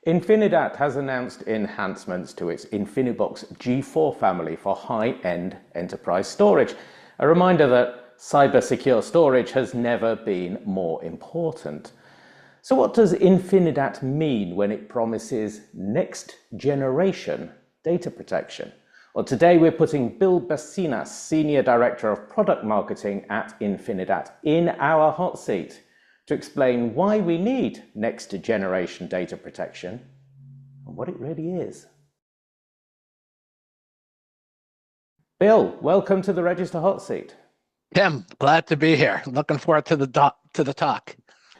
Infinidat has announced enhancements to its InfiniBox G4 family for high-end enterprise storage. A reminder that cyber-secure storage has never been more important. So what does Infinidat mean when it promises next-generation data protection? Well, today we're putting Bill Basinas, Senior Director of Product Marketing at Infinidat, in our hot seat to explain why we need next-generation data protection and what it really is. Bill, welcome to the Register Hot Seat. Tim, glad to be here. Looking forward to the talk.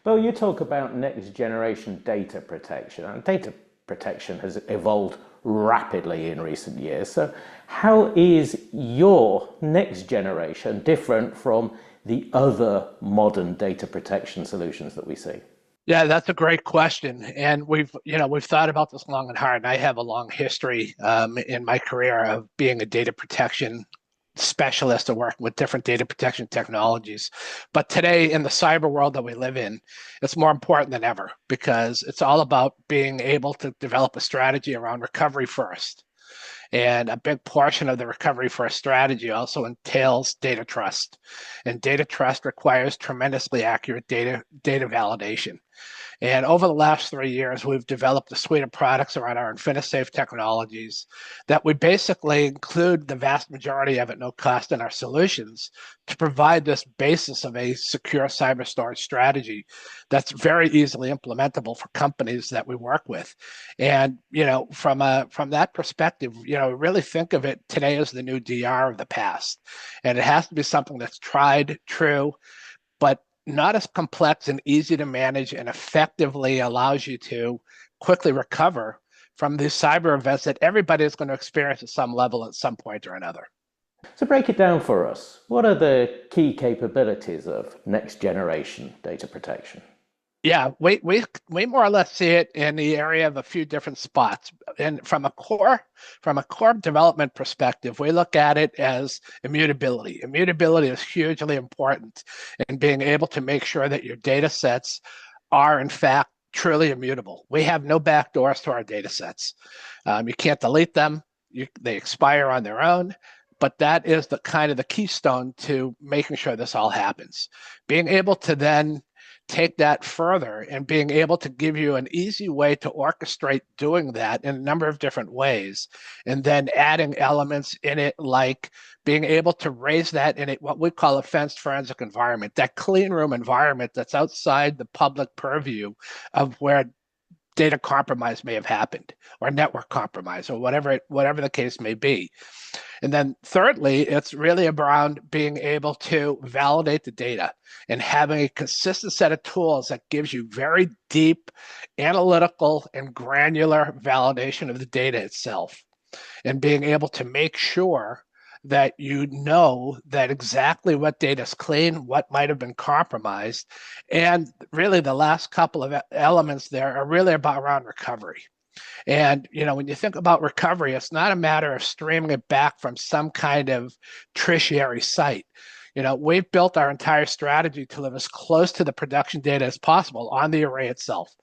Bill, you talk about next-generation data protection, and data protection has evolved rapidly in recent years. So how is your next generation different from the other modern data protection solutions that we see? Yeah, that's a great question, and we've thought about this long and hard. And I have a long history in my career of being a data protection specialist and working with different data protection technologies. But today, in the cyber world that we live in, it's more important than ever because it's all about being able to develop a strategy around recovery first. And a big portion of the recovery for a strategy also entails data trust. And data trust requires tremendously accurate data validation. And over the last 3 years, we've developed a suite of products around our InfiniSafe technologies that we basically include the vast majority of it no cost in our solutions to provide this basis of a secure cyber storage strategy that's very easily implementable for companies that we work with. And from that perspective, really think of it today as the new DR of the past. And it has to be something that's tried, true, but not as complex and easy to manage, and effectively allows you to quickly recover from these cyber events that everybody is going to experience at some level at some point or another. So break it down for us. What are the key capabilities of next generation data protection? Yeah, we more or less see it in the area of a few different spots. And from a core development perspective, we look at it as immutability. Immutability is hugely important in being able to make sure that your data sets are in fact truly immutable. We have no backdoors to our data sets. You can't delete them. They expire on their own. But that is the keystone to making sure this all happens. Being able to then take that further and being able to give you an easy way to orchestrate doing that in a number of different ways, and then adding elements in it like being able to raise that in what we call a fenced forensic environment, that clean room environment that's outside the public purview of where data compromise may have happened, or network compromise, or whatever the case may be. And then thirdly, it's really around being able to validate the data and having a consistent set of tools that gives you very deep analytical and granular validation of the data itself, and being able to make sure that you know that exactly what data is clean, what might have been compromised. And really the last couple of elements there are really around recovery. And when you think about recovery, it's not a matter of streaming it back from some kind of tertiary site. We've built our entire strategy to live as close to the production data as possible on the array itself,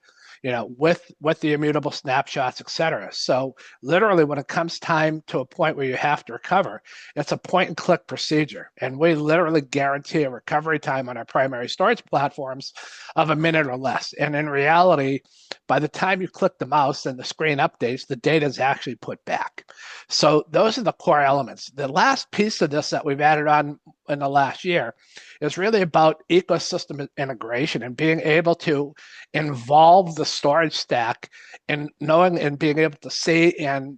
with the immutable snapshots, et cetera. So literally when it comes time to a point where you have to recover, it's a point and click procedure. And we literally guarantee a recovery time on our primary storage platforms of a minute or less. And in reality, by the time you click the mouse and the screen updates, the data is actually put back. So those are the core elements. The last piece of this that we've added on in the last year is really about ecosystem integration and being able to involve the storage stack in knowing and being able to see and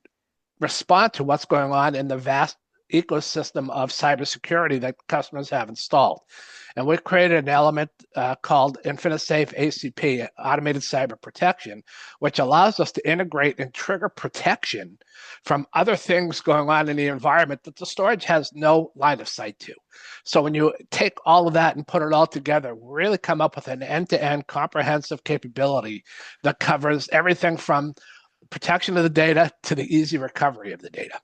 respond to what's going on in the vast ecosystem of cybersecurity that customers have installed. And we've created an element called InfiniSafe ACP, Automated Cyber Protection, which allows us to integrate and trigger protection from other things going on in the environment that the storage has no line of sight to. So when you take all of that and put it all together, we really come up with an end-to-end comprehensive capability that covers everything from protection of the data to the easy recovery of the data.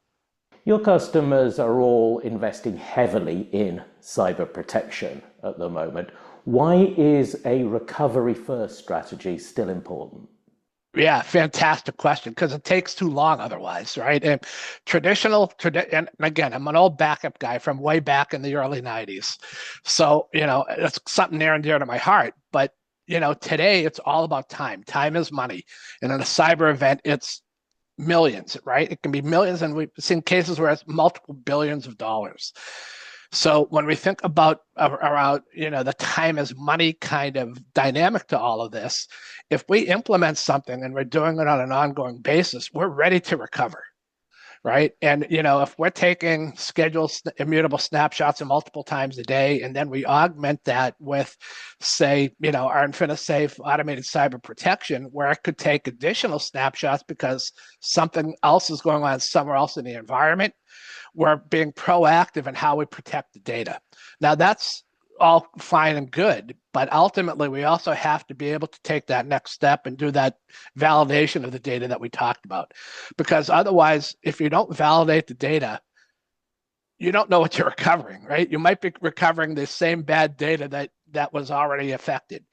Your customers are all investing heavily in cyber protection at the moment. Why is a recovery-first strategy still important? Yeah, fantastic question because it takes too long otherwise, right? And and again, I'm an old backup guy from way back in the early 90s. So, it's something near and dear to my heart. But, today it's all about time. Time is money. And in a cyber event, it's millions, right? It can be millions, and we've seen cases where it's multiple billions of dollars. So when we think about around, the time is money kind of dynamic to all of this, if we implement something and we're doing it on an ongoing basis, we're ready to recover, right? And if we're taking scheduled immutable snapshots multiple times a day, and then we augment that with, say, our InfiniSafe automated cyber protection, where it could take additional snapshots because something else is going on somewhere else in the environment, we're being proactive in how we protect the data. Now, that's all fine and good, but ultimately we also have to be able to take that next step and do that validation of the data that we talked about. Because otherwise, if you don't validate the data, you don't know what you're recovering, right? You might be recovering the same bad data that was already affected.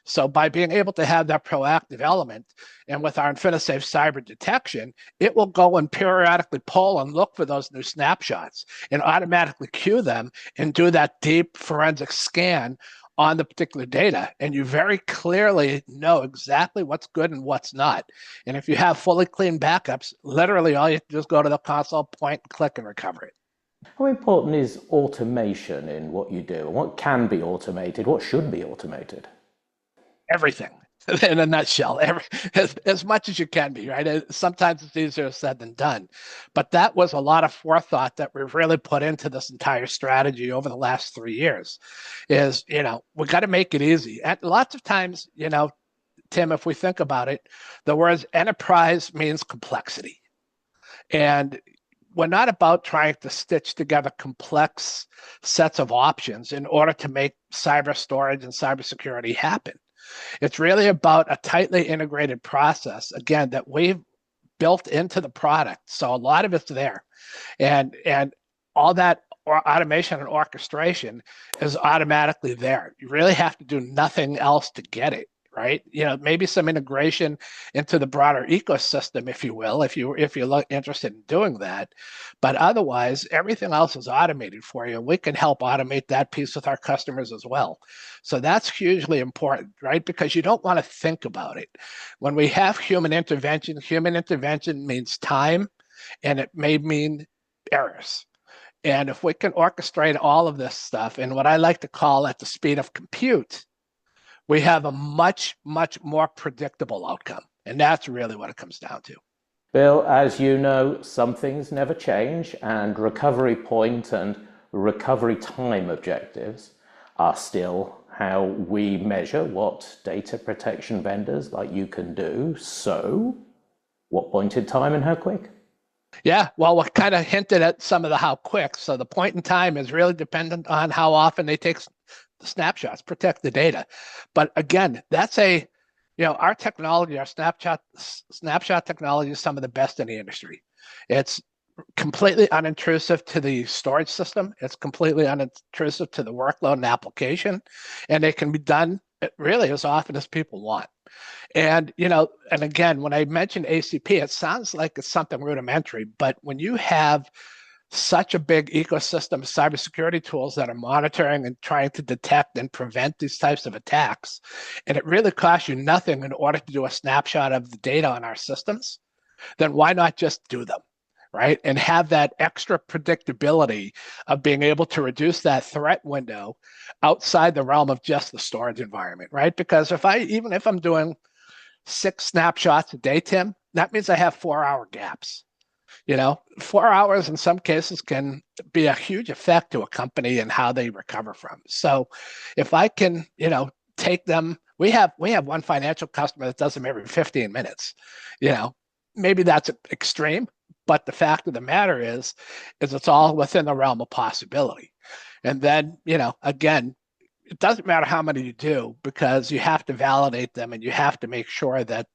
So by being able to have that proactive element, and with our InfiniSafe cyber detection, it will go and periodically pull and look for those new snapshots and automatically queue them and do that deep forensic scan on the particular data. And you very clearly know exactly what's good and what's not. And if you have fully clean backups, literally all you have to do is go to the console, point, click, and recover it. How important is automation in what you do? And what can be automated? What should be automated? Everything in a nutshell, as much as you can be, right? Sometimes it's easier said than done, but that was a lot of forethought that we've really put into this entire strategy over the last 3 years. Is we got to make it easy, and lots of times, Tim, if we think about it, the words enterprise means complexity, and we're not about trying to stitch together complex sets of options in order to make cyber storage and cybersecurity happen. It's really about a tightly integrated process, again, that we've built into the product. So a lot of it's there. And all that automation and orchestration is automatically there. You really have to do nothing else to get it, right? Maybe some integration into the broader ecosystem, if you will, if you're interested in doing that. But otherwise, everything else is automated for you. We can help automate that piece with our customers as well. So that's hugely important, right? Because you don't want to think about it. When we have human intervention means time, and it may mean errors. And if we can orchestrate all of this stuff, and what I like to call at the speed of compute, we have a much, much more predictable outcome. And that's really what it comes down to. Bill, as you know, some things never change, and recovery point and recovery time objectives are still how we measure what data protection vendors like you can do. So, what point in time and how quick? Yeah, well, we kind of hinted at some of the how quick. So the point in time is really dependent on how often they take the snapshots, protect the data. But again, that's our technology, our snapshot technology is some of the best in the industry. It's completely unintrusive to the storage system. It's completely unintrusive to the workload and application, and it can be done really as often as people want. And and again, when I mentioned ACP, it sounds like it's something rudimentary, but when you have such a big ecosystem of cybersecurity tools that are monitoring and trying to detect and prevent these types of attacks, and it really costs you nothing in order to do a snapshot of the data on our systems, then why not just do them, right? And have that extra predictability of being able to reduce that threat window outside the realm of just the storage environment, right? Because even if I'm doing 6 snapshots a day, Tim, that means I have 4-hour gaps. 4 hours in some cases can be a huge effect to a company and how they recover from. So if I can, take them, we have one financial customer that does them every 15 minutes. Maybe that's extreme, but the fact of the matter is it's all within the realm of possibility. And then, again, it doesn't matter how many you do, because you have to validate them and you have to make sure that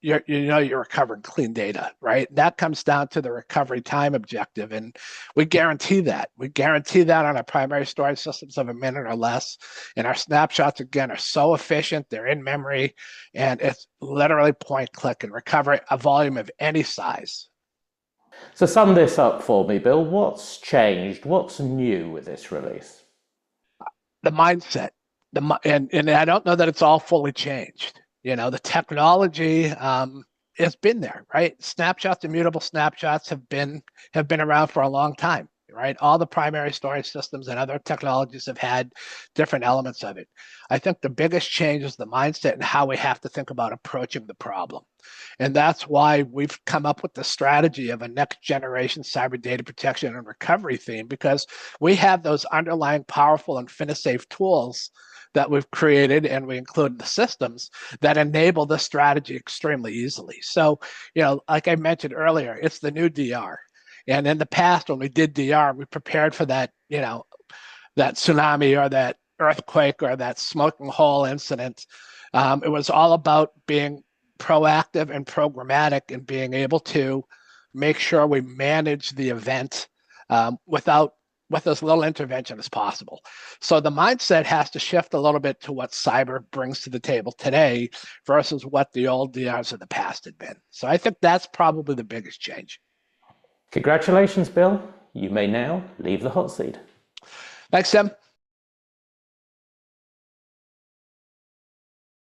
you're recovering clean data, right? That comes down to the recovery time objective, and we guarantee that. We guarantee that on our primary storage systems of a minute or less. And our snapshots, again, are so efficient, they're in memory, and it's literally point click and recover a volume of any size. So sum this up for me, Bill. What's changed? What's new with this release? The mindset, and I don't know that it's all fully changed. The technology has been there, right? Snapshots, immutable snapshots have been around for a long time, right? All the primary storage systems and other technologies have had different elements of it. I think the biggest change is the mindset and how we have to think about approaching the problem. And that's why we've come up with the strategy of a next generation cyber data protection and recovery theme, because we have those underlying powerful and FiniSafe tools that we've created, and we include the systems that enable this strategy extremely easily. So, like I mentioned earlier, it's the new DR. And in the past, when we did DR, we prepared for that, that tsunami or that earthquake or that smoking hole incident. It was all about being proactive and programmatic and being able to make sure we manage the event with as little intervention as possible. So the mindset has to shift a little bit to what cyber brings to the table today versus what the old DRs of the past had been. So I think that's probably the biggest change. Congratulations, Bill. You may now leave the hot seat. Thanks, Tim.